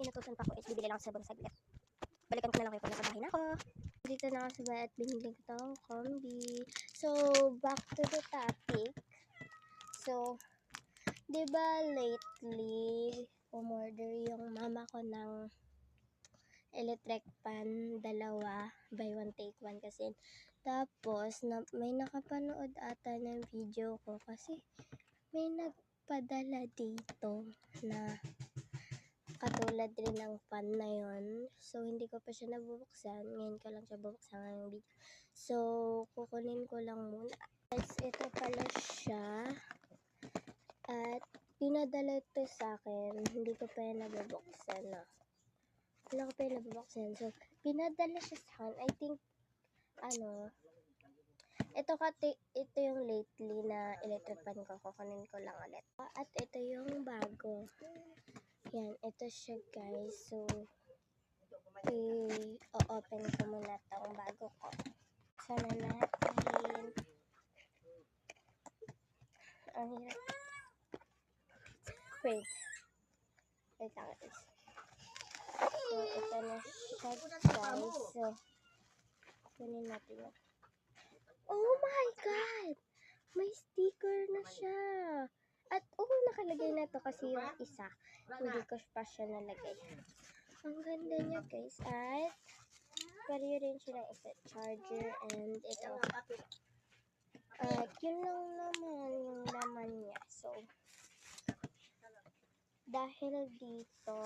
inutusan pa ako is bibili lang sa sabon saglit. Balikan ko na lang kayo pag nasa bahay na ako. Dito na ako sa bahay at binili ko itong kombi. So, back to the topic. So, diba lately, umorder yung mama ko ng electric pan, 2, buy one take one kasi. Tapos, may nakapanood ata ng video ko kasi may nagpadala dito na katulad rin ng pan na yun. So, hindi ko pa siya nabubuksan. Ngayon ko lang siya bubuksan ngayong video. So, kukunin ko lang muna. Guys, ito pala siya. At, pinadala ito sa akin. Hindi ko pa yan nabubuksan na. Wala ko pa yan nabubuksan. So, pinadala siya sa akin. I think, ito yung lately na electric pan ko. Kukunin ko lang ulit. At ito yung bago. Yan, ito siya guys. So, i-open ko muna itong bago ko. Sana natin. Ang hirap. Wait lang guys. So, ito na siya guys. So, kunin natin yun. Oh my God! May sticker na siya. At, nakalagay na to kasi yung isa, hindi ko pa siya nalagay. Ang ganda niya guys. At, pareho rin siya ng isa charger and ito. At, yun lang naman yung laman niya. So, dahil dito,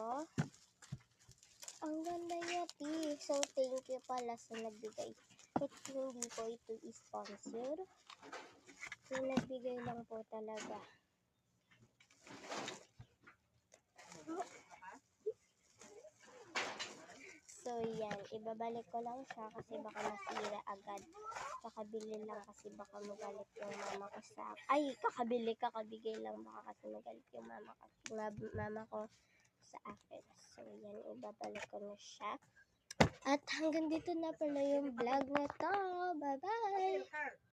ang ganda niya, T. So, thank you pala sa nagbigay. At hindi po ito sponsor. Yung nagbigay lang po talaga. So, yan. Ibabalik ko lang siya kasi baka masira agad. Kakabili lang kasi baka magalit yung mama ko sa akin. Ay, kakabigay lang baka kasi magalit yung mama ko sa akin. So, yan. Ibabalik ko na siya. At hanggang dito na pala yung vlog na to. Bye-bye!